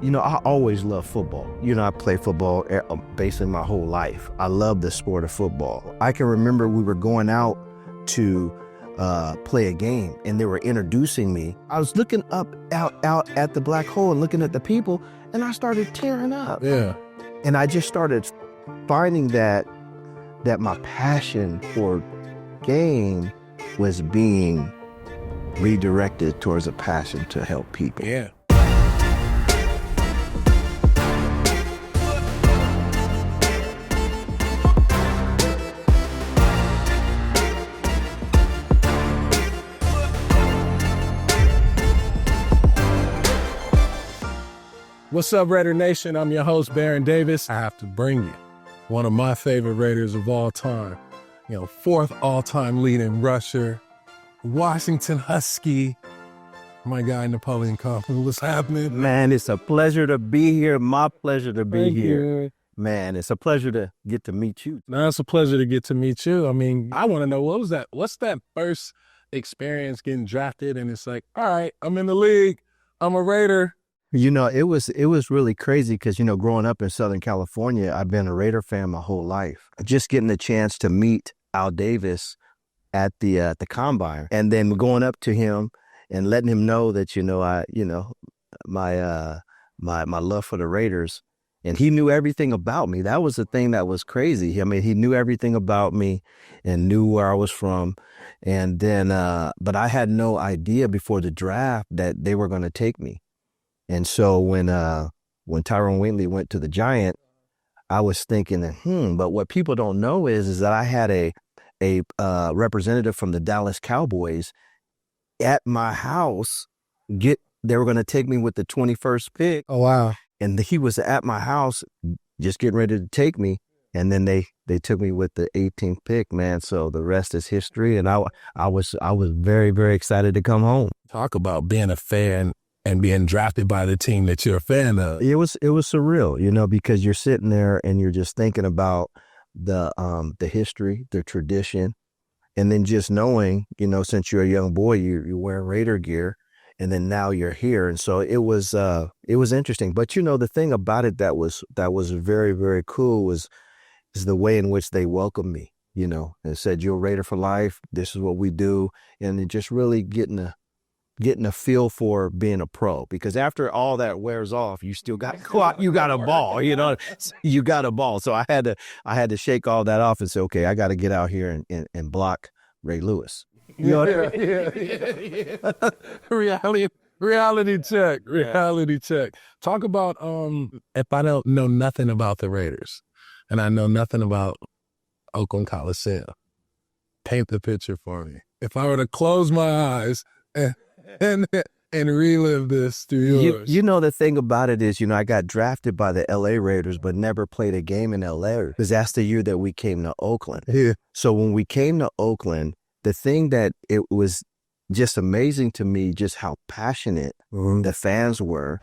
I always loved football. I played football basically my whole life. I love the sport of football. I can remember we were going out to play a game and they were introducing me. I was looking out at the black hole and looking at the people, and I started tearing up. Yeah. And I just started finding that my passion for game was being redirected towards a passion to help people. Yeah. What's up, Raider Nation? I'm your host, Baron Davis. I have to bring you one of my favorite Raiders of all time. Fourth all-time leading rusher, Washington Husky, my guy, Napoleon Kaufman. What's happening? Man, it's a pleasure to be here. My pleasure to be Thank here. you. Man, it's a pleasure to get to meet you. No, it's a pleasure to get to meet you. I mean, I want to know, what's that first experience getting drafted? And it's like, all right, I'm in the league. I'm a Raider. It was really crazy because, growing up in Southern California, I've been a Raider fan my whole life. Just getting the chance to meet Al Davis at the combine, and then going up to him and letting him know that, my love for the Raiders. And he knew everything about me. That was the thing that was crazy. I mean, he knew everything about me and knew where I was from. And then, but I had no idea before the draft that they were going to take me. And so when Tyrone Wheatley went to the Giant, I was thinking, but what people don't know is that I had a representative from the Dallas Cowboys at my house. They were going to take me with the 21st pick. Oh, wow. And he was at my house just getting ready to take me. And then they took me with the 18th pick, man. So the rest is history. And I was very, very excited to come home. Talk about being a fan and being drafted by the team that you're a fan of. It was surreal, because you're sitting there and you're just thinking about the history, the tradition, and then just knowing, since you're a young boy, you're wearing Raider gear, and then now you're here. And so it was interesting. But the thing about it that was very, very cool is the way in which they welcomed me, and said, "You're a Raider for life. This is what we do." And it just really getting a feel for being a pro, because after all that wears off, you still got to go out. You got a ball, you got a ball. So I had to shake all that off and say, okay, I got to get out here and block Ray Lewis. Yeah. Reality check. Talk about, if I don't know nothing about the Raiders and I know nothing about Oakland Coliseum, paint the picture for me. If I were to close my eyes and relive this through yours. The thing about it is, I got drafted by the LA Raiders, but never played a game in LA, because that's the year that we came to Oakland. Yeah. So when we came to Oakland, the thing that it was just amazing to me, just how passionate the fans were.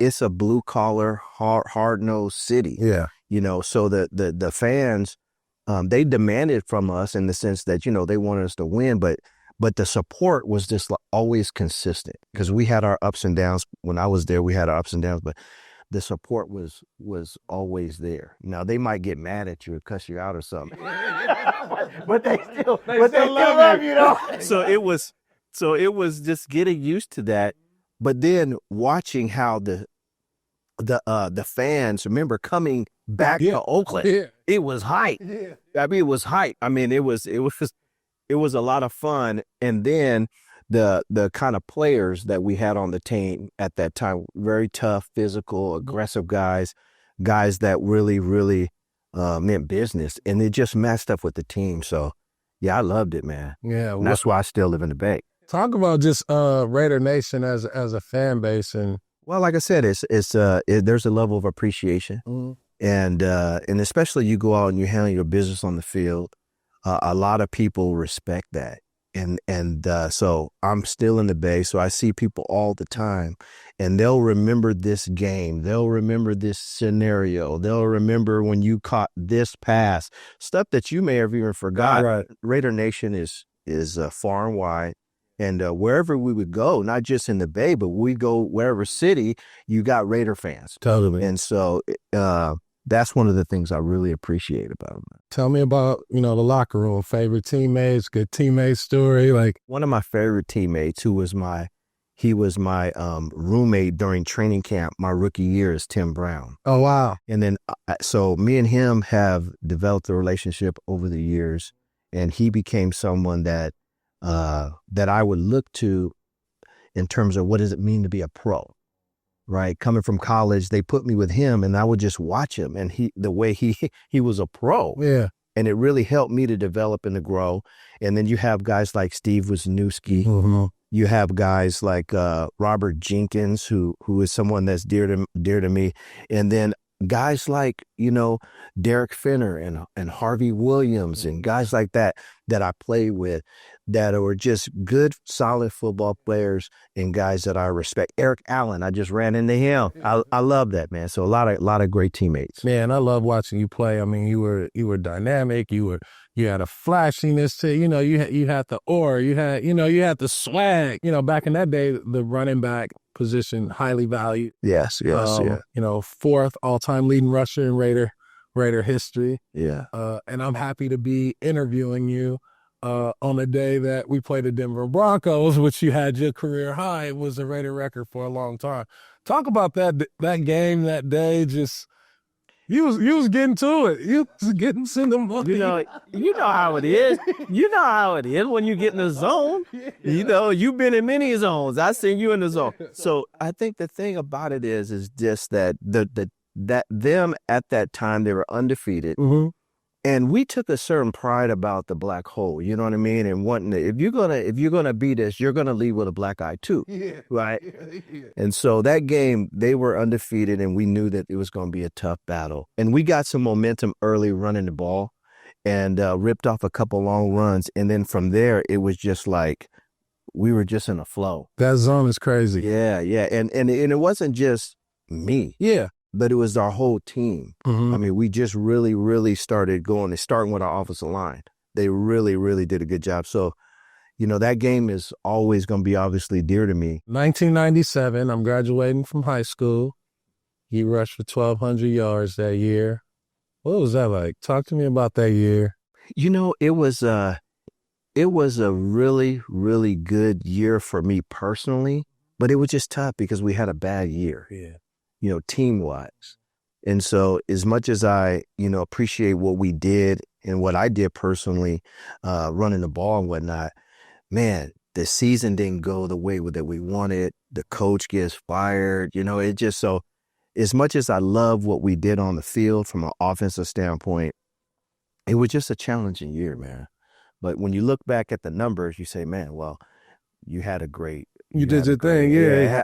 It's a blue collar, hard-nosed city. Yeah. So the fans, they demanded from us in the sense that, they wanted us to win, but the support was just always consistent, because we had our ups and downs. When I was there, we had our ups and downs, but the support was always there. Now, they might get mad at you or cuss you out or something, but they still love you, So it was just getting used to that. But then watching how the fans, remember, coming back to Oakland, it was hype. Yeah. I mean, it was hype. I mean, it was a lot of fun. And then the kind of players that we had on the team at that time, very tough, physical, aggressive guys that really, really meant business. And it just matched up with the team. So, yeah, I loved it, man. Yeah. And that's why I still live in the Bay. Talk about just Raider Nation as a fan base. And well, like I said, there's a level of appreciation. mm-hmm. And especially you go out and you handle your business on the field. A lot of people respect that. And so I'm still in the Bay, so I see people all the time, and they'll remember this game. They'll remember this scenario. They'll remember when you caught this pass, stuff that you may have even forgot. Right. Raider Nation is far and wide. And wherever we would go, not just in the Bay, but we'd go wherever city, you got Raider fans. Totally. And so that's one of the things I really appreciate about them. Tell me about, the locker room, favorite teammates, good teammate story. Like, one of my favorite teammates who was my roommate during training camp my rookie year is Tim Brown. oh, wow. And then, so me and him have developed a relationship over the years, and he became someone that I would look to in terms of what does it mean to be a pro, right? Coming from college, they put me with him, and I would just watch him, and the way he was a pro. Yeah. And it really helped me to develop and to grow. And then you have guys like Steve Wisniewski. Mm-hmm. You have guys like Robert Jenkins, who is someone that's dear to me. And then guys like, Derek Finner and Harvey Williams and guys like that I play with that are just good, solid football players and guys that I respect. Eric Allen, I just ran into him. I love that, man. So a lot of great teammates. Man, I love watching you play. I mean, you were dynamic. You had a flashiness to, you had the aura, you had the swag. Back in that day, the running back position, highly valued. Yes, yeah. Fourth all-time leading rusher in Raider history. Yeah. And I'm happy to be interviewing you on the day that we played the Denver Broncos, which you had your career high. It was a Raider record for a long time. Talk about that game that day. Just you was getting to it. You was getting to the money. You know how it is. You know how it is when you get in the zone. You've been in many zones. I seen you in the zone. So I think the thing about it is just that that them at that time, they were undefeated. Mm-hmm. And we took a certain pride about the black hole, you know what I mean? And wanting to, if you're gonna beat us, you're gonna leave with a black eye too, right? Yeah. And so that game, they were undefeated, and we knew that it was gonna be a tough battle. And we got some momentum early running the ball, and ripped off a couple long runs, and then from there, it was just like we were just in a flow. That zone is crazy. Yeah, and it wasn't just me. Yeah. But it was our whole team. Mm-hmm. I mean, we just really, really started going and starting with our offensive line. They really, really did a good job. So, that game is always going to be obviously dear to me. 1997, I'm graduating from high school. You rushed for 1,200 yards that year. What was that like? Talk to me about that year. It was a really, really good year for me personally, but it was just tough because we had a bad year. Yeah. Team-wise. And so as much as I, appreciate what we did and what I did personally, running the ball and whatnot, man, the season didn't go the way that we wanted. The coach gets fired, it just so as much as I love what we did on the field from an offensive standpoint, it was just a challenging year, man. But when you look back at the numbers, you say, man, well, you had a great You did your thing, yeah.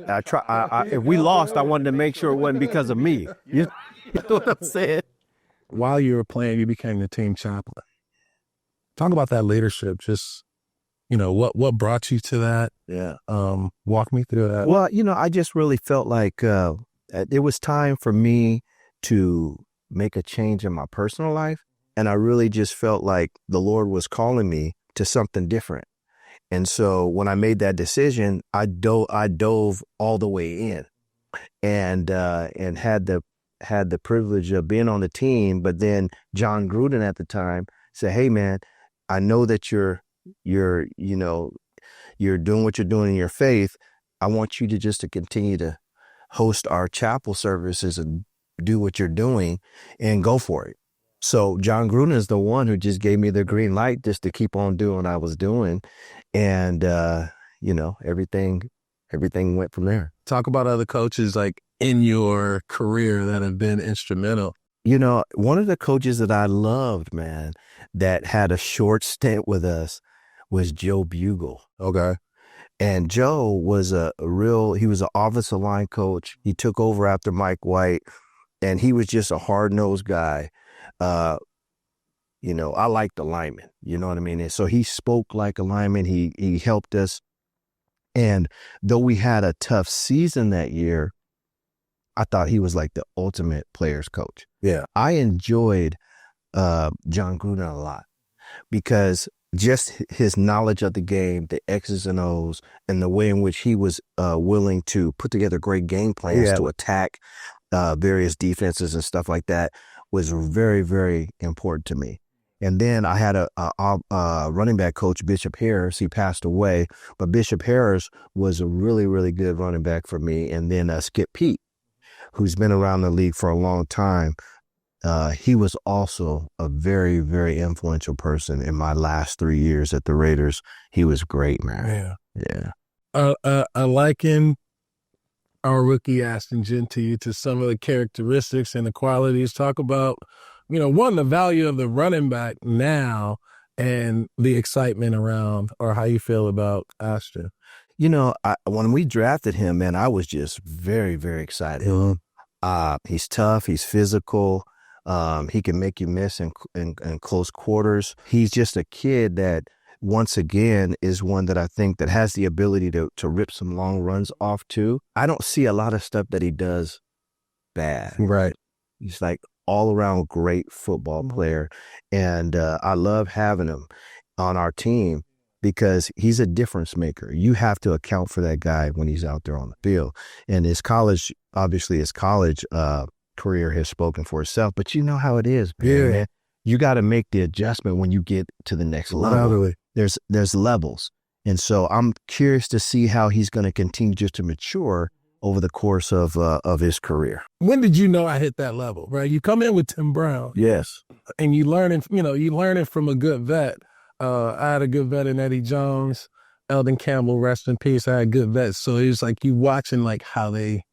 I try. If we lost, I wanted to make sure it wasn't because of me. You know what I'm saying? While you were playing, you became the team chaplain. Talk about that leadership. Just, what brought you to that? Yeah. Walk me through that. Well, I just really felt like it was time for me to make a change in my personal life, and I really just felt like the Lord was calling me to something different. And so when I made that decision, I dove all the way in, and had the privilege of being on the team. But then John Gruden at the time said, "Hey, man, I know that you're doing what you're doing in your faith. I want you to continue to host our chapel services and do what you're doing and go for it." So John Gruden is the one who just gave me the green light just to keep on doing what I was doing. And, everything went from there. Talk about other coaches like in your career that have been instrumental. One of the coaches that I loved, man, that had a short stint with us was Joe Bugle. Okay. And Joe was he was an offensive line coach. He took over after Mike White, and he was just a hard-nosed guy. I liked the lineman, you know what I mean? And so he spoke like a lineman. He helped us. And though we had a tough season that year, I thought he was like the ultimate players coach. Yeah. I enjoyed John Gruden a lot because just his knowledge of the game, the X's and O's, and the way in which he was willing to put together great game plans to attack various defenses and stuff like that was very, very important to me. And then I had a running back coach, Bishop Harris. He passed away, but Bishop Harris was a really, really good running back for me. And then Skip Pete, who's been around the league for a long time. He was also a very, very influential person in my last 3 years at the Raiders. He was great, man. Yeah. I liken our rookie Ashton Genty to some of the characteristics and the qualities. Talk about, one, the value of the running back now and the excitement around, or how you feel about Ashton. When we drafted him, man, I was just very, very excited. He's tough. He's physical. He can make you miss in close quarters. He's just a kid that, once again, is one that I think that has the ability to rip some long runs off too. I don't see a lot of stuff that he does bad. Right. He's like all around great football player. And I love having him on our team because he's a difference maker. You have to account for that guy when he's out there on the field. And his college career has spoken for itself, but you know how it is, man. You got to make the adjustment when you get to the next level. There's levels. And so I'm curious to see how he's going to continue just to mature over the course of his career. When did you know I hit that level, right? You come in with Tim Brown. Yes. And you learning from a good vet. I had a good vet in Eddie Jones, Eldon Campbell, rest in peace. I had good vets. So it was like you watching like how they.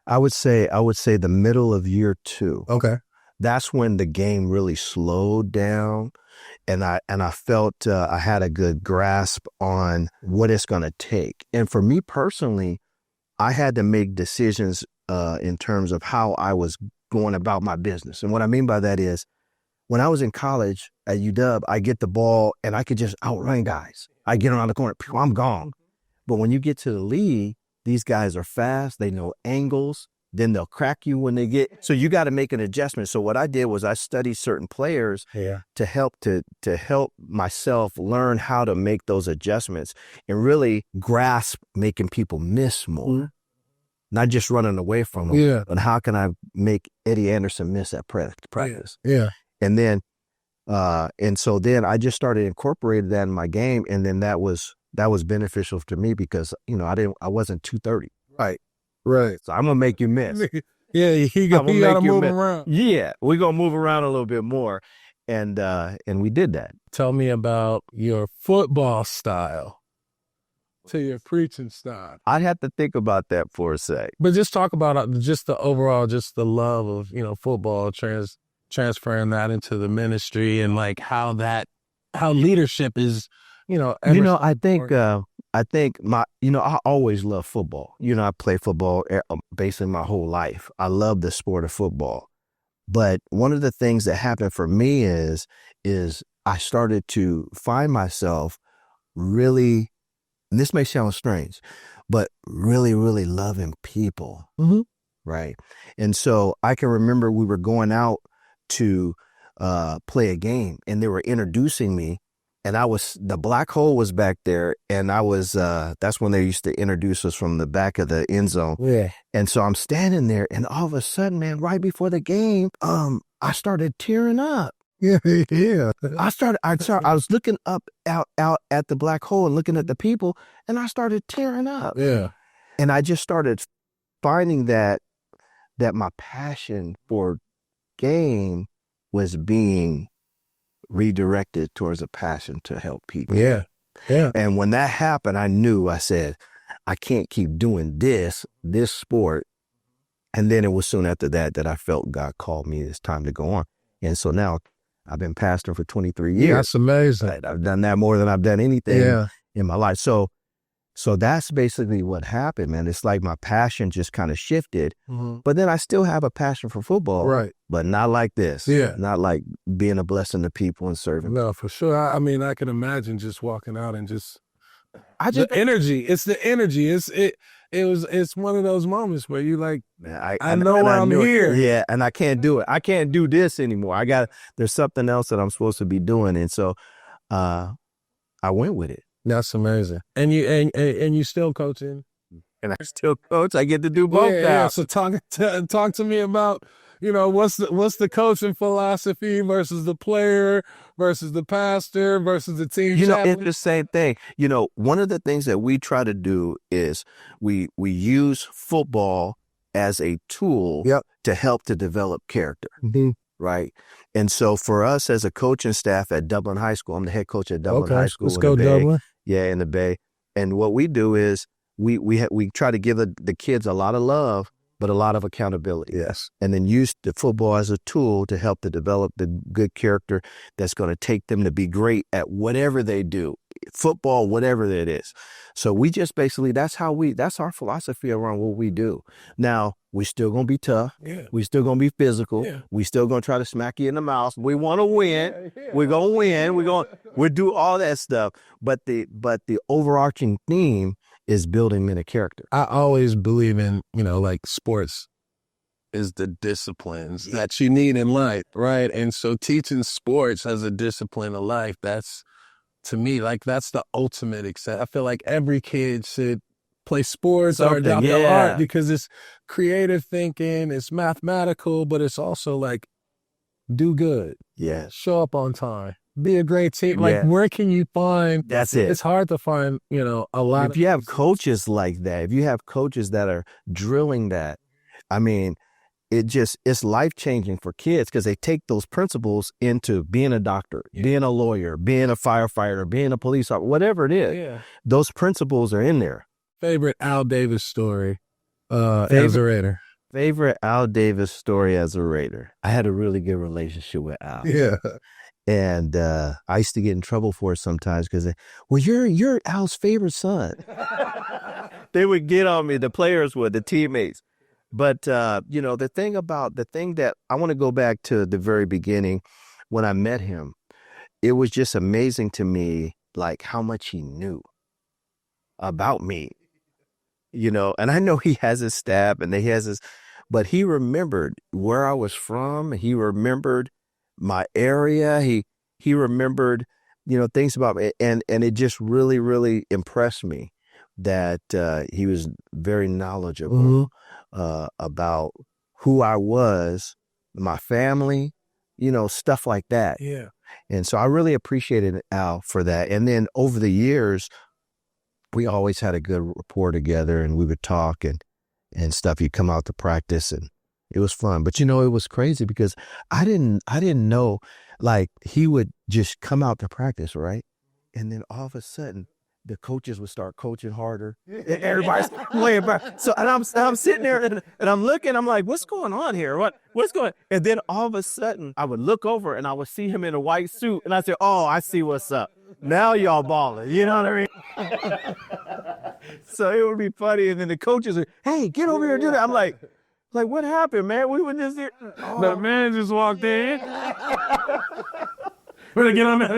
I would say the middle of year 2. Okay. That's when the game really slowed down. And I felt I had a good grasp on what it's going to take. And for me personally, I had to make decisions in terms of how I was going about my business. And what I mean by that is, when I was in college at UW, I get the ball and I could just outrun guys. I get around the corner, I'm gone. But when you get to the league, these guys are fast. They know angles. Then they'll crack you when they get. So you got to make an adjustment. So what I did was I studied certain players to help myself learn how to make those adjustments and really grasp making people miss more, not just running away from them. But how can I make Eddie Anderson miss at practice? And then, and so then I just started incorporating that in my game, and then that was beneficial to me because I wasn't 230. Right. So I'm gonna make you miss. You gotta move around. Yeah, we're gonna move around a little bit more, and we did that. Tell me about your football style to your preaching style. I'd have to think about that for a sec. But just talk about just the overall, just the love of football, transferring that into the ministry, and like how leadership is. I think I always loved football. I play football basically my whole life. I love the sport of football. But one of the things that happened for me is I started to find myself really, and this may sound strange, but really, really loving people. Right. And so I can remember we were going out to play a game and they were introducing me. And the black hole was back there, and that's when they used to introduce us from the back of the end zone. Yeah. And so I'm standing there, and all of a sudden, man, right before the game, I started tearing up. Yeah. I was looking out at the black hole and looking at the people, and I started tearing up. Yeah. And I just started finding that my passion for game was being redirected towards a passion to help people. Yeah. And when that happened, I said, I can't keep doing this sport. And then it was soon after that I felt God called me. It's time to go on. And so now I've been pastoring for 23 years. That's amazing. I've done that more than I've done anything in my life. So that's basically what happened, man. It's like my passion just kind of shifted, but then I still have a passion for football, right? But not like this. Yeah. Not like being a blessing to people and serving. No, for sure. I mean, I can imagine just walking out and the energy. It's the energy. It's one of those moments where you like, man, I know I'm here. Yeah. And I can't do it. I can't do this anymore. There's something else that I'm supposed to be doing. And so, I went with it. That's amazing. And you still coaching? And I still coach. I get to do both now. Yeah. So talk to me about, what's the coaching philosophy versus the player versus the pastor versus the team chaplain? It's the same thing. One of the things that we try to do is we use football as a tool to help to develop character. Mm-hmm. Right. And so for us as a coaching staff at Dublin High School, I'm the head coach at Dublin High School. Let's go Dublin. Yeah, in the Bay. And what we do is we try to give the kids a lot of love, but a lot of accountability. Yes. And then use the football as a tool to help to develop the good character that's going to take them to be great at whatever they do. Football, whatever it is. So we just basically, that's our philosophy around what we do. Now, we still going to be tough. Yeah. We still going to be physical. Yeah. We still going to try to smack you in the mouth. We want to win. Yeah. We're going to win. We'll do all that stuff. But the overarching theme is building men of character. I always believe in, like sports is the disciplines that you need in life, right? And so teaching sports as a discipline of life, that's, to me, like that's the ultimate extent. I feel like every kid should play sports or adopt the art because it's creative thinking, it's mathematical, but it's also like do good. Yeah. Show up on time. Be a great team. Like where can you find? That's it. It's hard to find, a lot. If you have coaches like that, if you have coaches that are drilling that, I mean, it's life-changing for kids because they take those principles into being a doctor, being a lawyer, being a firefighter, being a police officer, whatever it is. Yeah. Those principles are in there. Favorite Al Davis story as a Raider? Favorite Al Davis story as a Raider? I had a really good relationship with Al. Yeah. And I used to get in trouble for it sometimes because, you're Al's favorite son. They would get on me, the players would, the teammates. But, the thing that I want to go back to the very beginning when I met him, it was just amazing to me, like how much he knew about me, and I know he has his staff and he has his, but he remembered where I was from. He remembered my area. He remembered, things about me. And it just really, really impressed me that he was very knowledgeable about who I was, my family, stuff like that. Yeah. And so I really appreciated Al for that. And then over the years, we always had a good rapport together and we would talk and stuff. He'd come out to practice and it was fun. But it was crazy because I didn't know, like he would just come out to practice, right? And then all of a sudden the coaches would start coaching harder. Everybody's playing back. So and I'm sitting there and I'm looking, I'm like, what's going on here? What's going on? And then all of a sudden I would look over and I would see him in a white suit and I said, oh, I see what's up. Now y'all balling. You know what I mean? So it would be funny. And then the coaches would, hey, get over here and do that. I'm like, what happened, man? We were just here. The man just walked in. We're gonna get on that.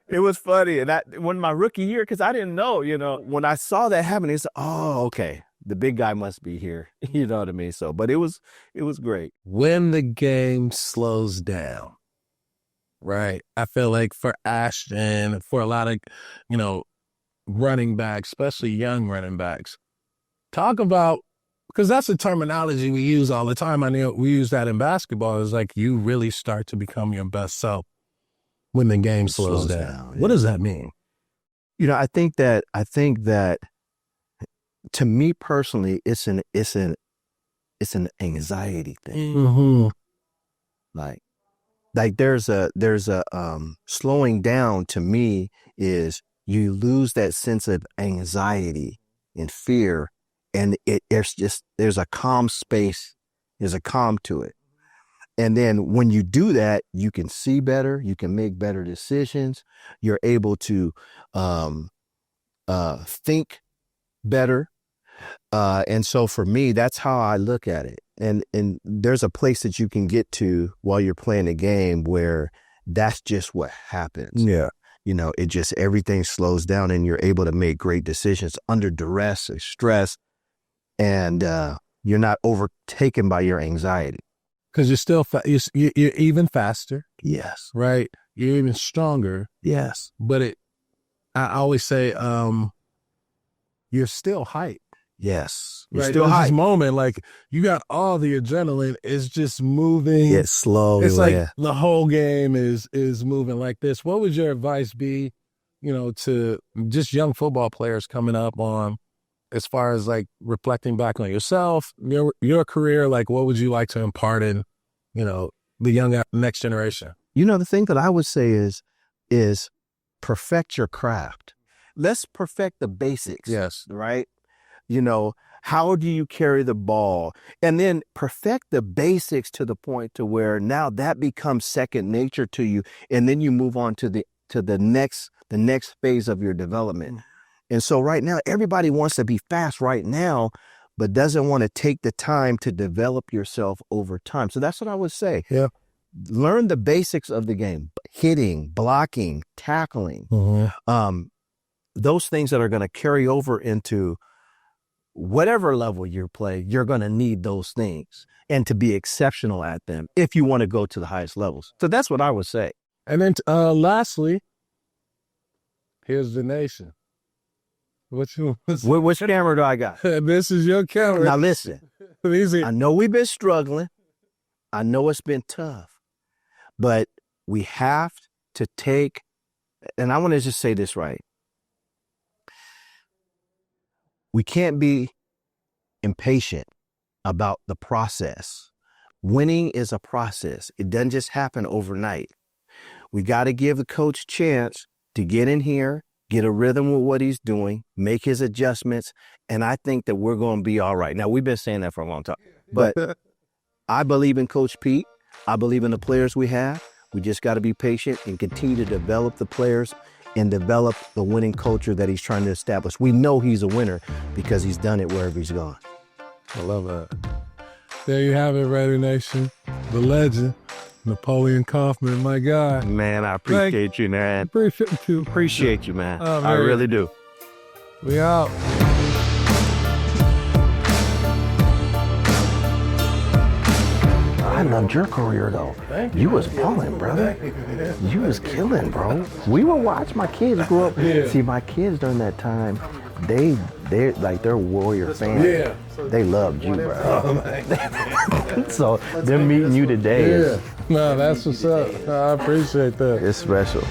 It was funny. And when my rookie year, because I didn't know, when I saw that happen, it's oh, okay, the big guy must be here. You know what I mean? So, but it was great. When the game slows down, right? I feel like for Ashton, for a lot of, running backs, especially young running backs, talk about, because that's a terminology we use all the time. I know we use that in basketball. It's like you really start to become your best self when the game slows down. Yeah. What does that mean? I think that to me personally, it's an anxiety thing. Mm-hmm. Like there's a slowing down to me is you lose that sense of anxiety and fear. And there's a calm space, there's a calm to it. And then when you do that, you can see better, you can make better decisions, you're able to think better. And so for me, that's how I look at it. And there's a place that you can get to while you're playing a game where that's just what happens. Yeah. It just, everything slows down and you're able to make great decisions under duress or stress. And you're not overtaken by your anxiety. Because you're still you're even faster. Yes. Right? you're even stronger. Yes. But I always say, you're still hyped. Yes. You're Right. still There's hyped. this moment, like you got all the adrenaline. It's just moving. It's slowly. It's like the whole game is moving like this. What would your advice be, to just young football players coming up on, as far as like reflecting back on yourself, your career? Like, what would you like to impart in, the young next generation? The thing that I would say is perfect your craft. Let's perfect the basics. Yes. Right? How do you carry the ball? And then perfect the basics to the point to where now that becomes second nature to you. And then you move on to the next phase of your development. And so right now, everybody wants to be fast right now, but doesn't want to take the time to develop yourself over time. So that's what I would say. Yeah. Learn the basics of the game: hitting, blocking, tackling, those things that are going to carry over into whatever level you play. You're going to need those things and to be exceptional at them if you want to go to the highest levels. So that's what I would say. And then lastly, here's the nation. Which camera do I got? This is your camera. Now listen, I know we've been struggling. I know it's been tough, but we have to take, and I want to just say this right. We can't be impatient about the process. Winning is a process. It doesn't just happen overnight. We got to give the coach a chance to get in here, get a rhythm with what he's doing, make his adjustments, and I think that we're going to be all right. Now, we've been saying that for a long time, but I believe in Coach Pete. I believe in the players we have. We just got to be patient and continue to develop the players and develop the winning culture that he's trying to establish. We know he's a winner because he's done it wherever he's gone. I love that. There you have it, Raider Nation. The legend, Napoleon Kaufman, my guy. Man, I appreciate you, man. Appreciate you, man. Oh, man. I really do. We out. I loved your career, though. You was balling, brother. You was killing, bro. We would watch my kids grow up. Yeah. See, my kids during that time, they're Warrior fans. Yeah. They loved you, bro. So them meeting you today, No, that's what's up. I appreciate that. it's special.